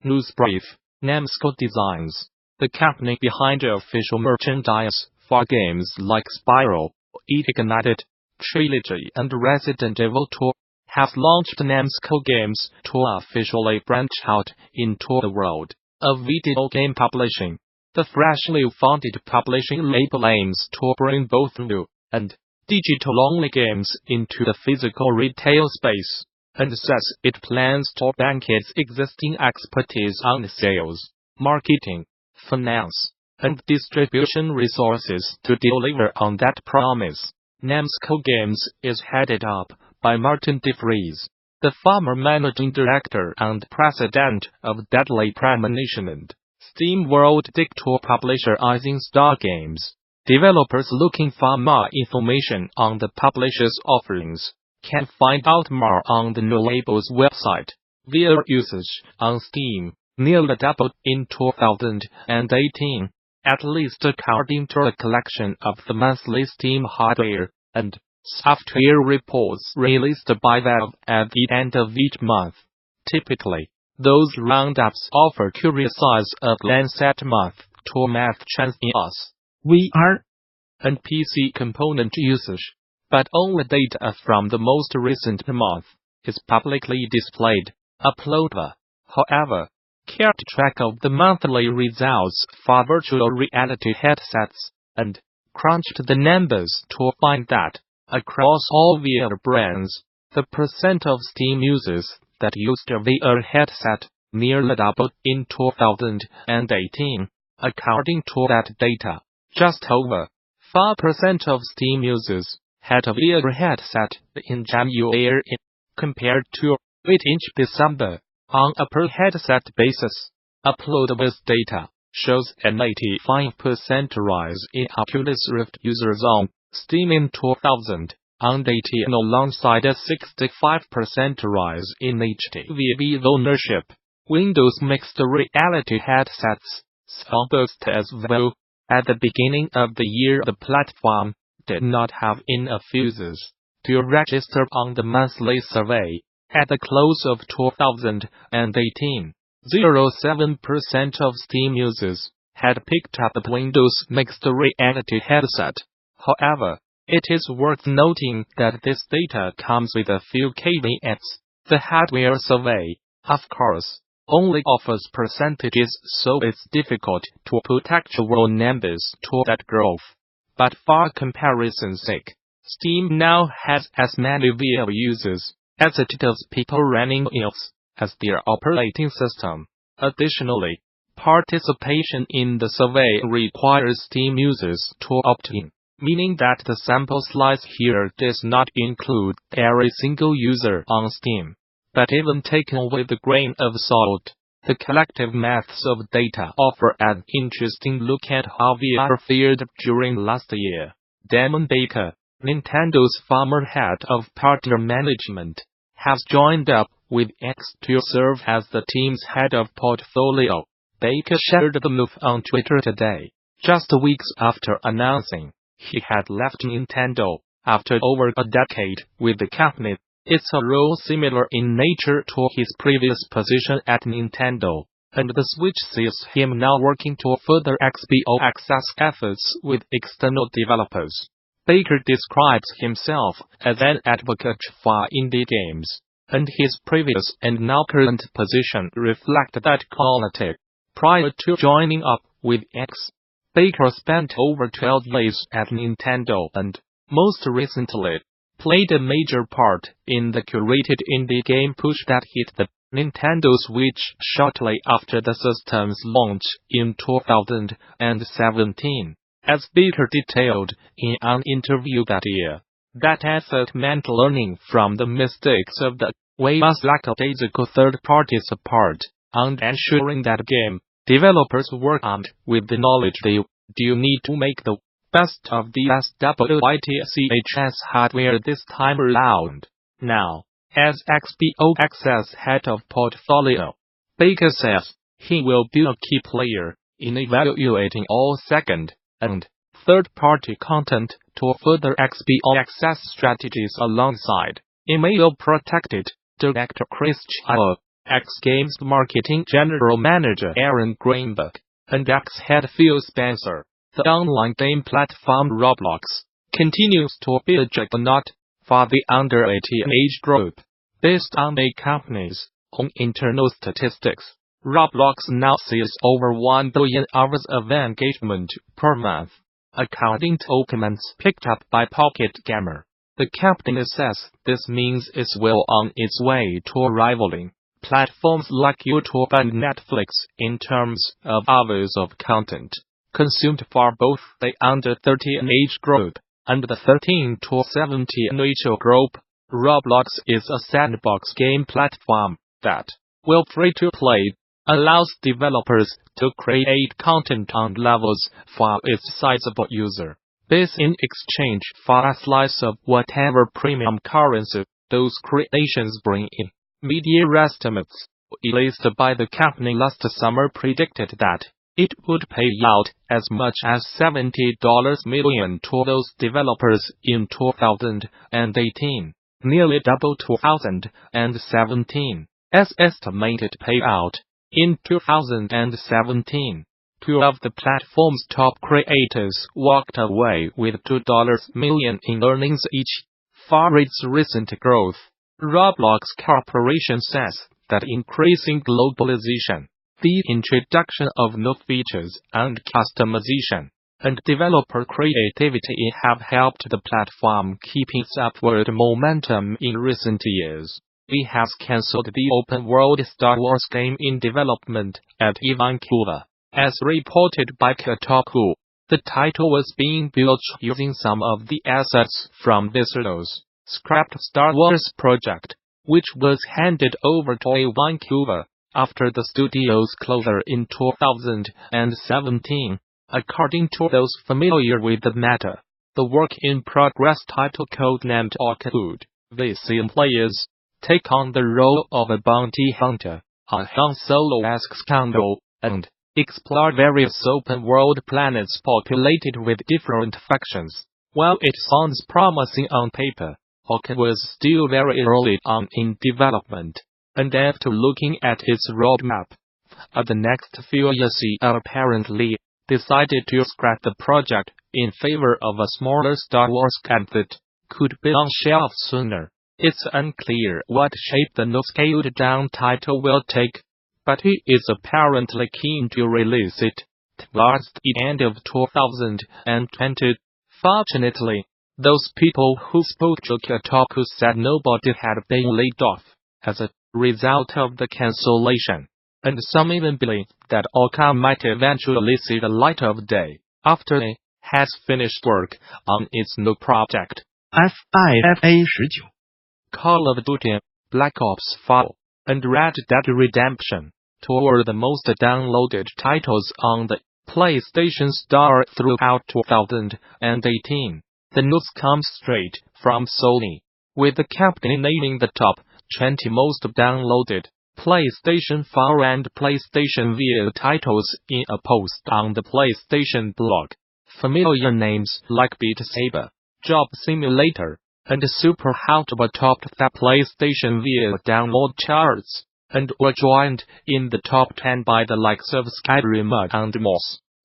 News brief. Numskull Designs, the company behind official merchandise for games like Spyro, It Ignited, Trilogy and Resident Evil 2, has launched Numskull Games to officially branch out into the world of video game publishing. The freshly founded publishing label aims to bring both new and digital-only games into the physical retail space, and says it plans to bank its existing expertise on sales, marketing, finance, and distribution resources to deliver on that promise. Numskull Games is headed up by Martin DeVries, the former managing director and president of Deadly Premonition and Steam World Dictator publisher Rising Star Games. Developers looking for more information on the publisher's offerings can find out more on the new label's website. VR usage on Steam nearly doubled in 2018, at least according to a collection of the monthly Steam hardware and software reports released by Valve at the end of each month. Typically, those roundups offer curious size of Lancet month-to-month trends in OS, VR, and PC component usage, but only data from the most recent month is publicly displayed. Uploader, however, kept track of the monthly results for virtual reality headsets and crunched the numbers to find that, across all VR brands, the percent of Steam users that used a VR headset nearly doubled in 2018. According to that data, just over 4% of Steam users had a VR headset in January compared to 8 in December. On a per-headset basis, Uploadable data shows an 85% rise in Oculus Rift users on Steam in 2018 alongside a 65% rise in HTC ownership. Windows mixed reality headsets saw a boost as well. At the beginning of the year, the platform did not have enough users to register on the monthly survey. At the close of 2018, 0.7% of Steam users had picked up a Windows mixed reality headset. However, it is worth noting that this data comes with a few caveats. The hardware survey, of course, only offers percentages, so it's difficult to put actual numbers to that growth. But for comparison's sake, Steam now has as many VR users as it does people running OS as their operating system. Additionally, participation in the survey requires Steam users to opt in, meaning that the sample size here does not include every single user on Steam. But even taken with a grain of salt, the collective maths of data offer an interesting look at how VR fared during last year. Damon Baker, Nintendo's former head of partner management, has joined up with X to serve as the team's head of portfolio. Baker shared the move on Twitter today, just weeks after announcing he had left Nintendo after over a decade with the company. It's a role similar in nature to his previous position at Nintendo, and the switch sees him now working to further XBO access efforts with external developers. Baker describes himself as an advocate for indie games, and his previous and now current position reflect that quality. Prior to joining up with X, Baker spent over 12 years at Nintendo and, most recently, played a major part in the curated indie game push that hit the Nintendo Switch shortly after the system's launch in 2017. As Baker detailed in an interview that year, that effort meant learning from the mistakes of the was lackadaisical third-party support, and ensuring that game developers work armed with the knowledge they do need to make the best of the SWITCHS hardware this time around. Now, as XBO Access head of portfolio, Baker says he will be a key player in evaluating all second and third-party content to further XBO Access strategies alongside email-protected director Chris Chia. X Games Marketing General Manager Aaron Greenberg, and X head Phil Spencer. The online game platform Roblox continues to be a juggernaut for the under 18 age group. Based on the company's own internal statistics, Roblox now sees over 1 billion hours of engagement per month, according to comments picked up by Pocket Gamer. The company says this means it's well on its way to rivaling platforms like YouTube and Netflix in terms of hours of content consumed for both the under 13 age group and the 13 to 17 age group. Roblox is a sandbox game platform that, while free to play, allows developers to create content on levels for its sizable user base in exchange for a slice of whatever premium currency those creations bring in. Media estimates released by the company last summer predicted that it would pay out as much as $70 million to those developers in 2018, nearly double 2017's estimated payout. In 2017, 2 of the platform's top creators walked away with $2 million in earnings each. For its recent growth, Roblox Corporation says that increasing globalization, the introduction of new features and customization, and developer creativity have helped the platform keep its upward momentum in recent years. It has cancelled the open-world Star Wars game in development at Vancouver. As reported by Kotaku, the title was being built using some of the assets from Viscero's scrapped Star Wars project, which was handed over to Vancouver after the studio's closure in 2017. According to those familiar with the matter, the work-in-progress title codenamed Orca would see players take on the role of a bounty hunter, a Han Solo-esque scoundrel, and explore various open-world planets populated with different factions. While it sounds promising on paper, Orca was still very early on in development, and after looking at its roadmap, the next few years apparently decided to scrap the project in favor of a smaller Star Wars game that could be on shelf sooner. It's unclear what shape the new scaled-down title will take, but he is apparently keen to release it towards the end of 2020. Fortunately, those people who spoke to Kotaku said nobody had been laid off as a result of the cancellation, and some even believe that Orca might eventually see the light of day after it has finished work on its new project. FIFA 19 Call of Duty, Black Ops 4, and Red Dead Redemption 2 were the most downloaded titles on the PlayStation Store throughout 2018. The news comes straight from Sony, with the company naming the top 20 most downloaded PlayStation 4 and PlayStation VR titles in a post on the PlayStation blog. Familiar names like Beat Saber, Job Simulator, and Super Hot were topped the PlayStation VR download charts, and were joined in the top 10 by the likes of Skyrim and more.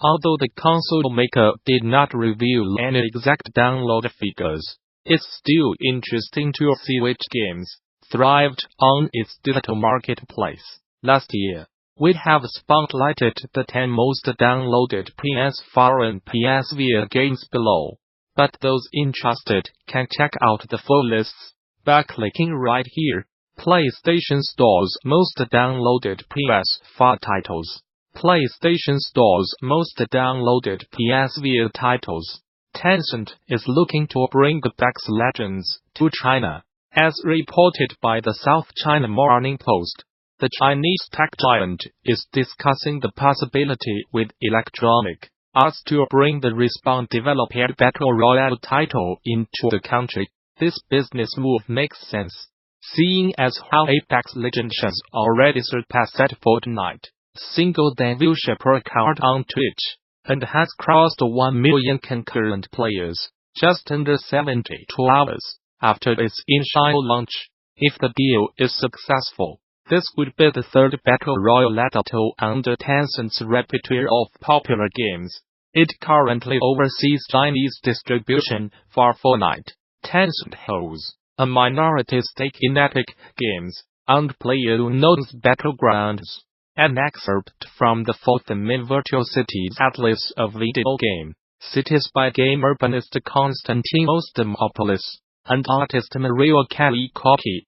Although the console maker did not reveal any exact download figures, it's still interesting to see which games thrived on its digital marketplace. Last year, we have spotlighted the 10 most downloaded PS4 and PSVR games below, but those interested can check out the full lists by clicking right here. PlayStation Store's most downloaded PS4 titles. PlayStation Store's most downloaded PSVR titles. Tencent is looking to bring back Legends to China. As reported by the South China Morning Post, the Chinese tech giant is discussing the possibility with Electronic Arts to bring the Respawn developed Battle Royale title into the country. This business move makes sense, seeing as how Apex Legends has already surpassed Fortnite single-day viewership record on Twitch, and has crossed 1 million concurrent players just under 72 hours after its initial launch. If the deal is successful, This would be the third battle royale title under Tencent's repertoire of popular games. It currently oversees Chinese distribution for Fortnite. Tencent holds a minority stake in Epic Games and PlayerUnknown's Battlegrounds. An excerpt from the fourth main Virtual Cities Atlas of Video Game Cities by game urbanist Konstantinos Demopoulos and artist Mario Kalikoki.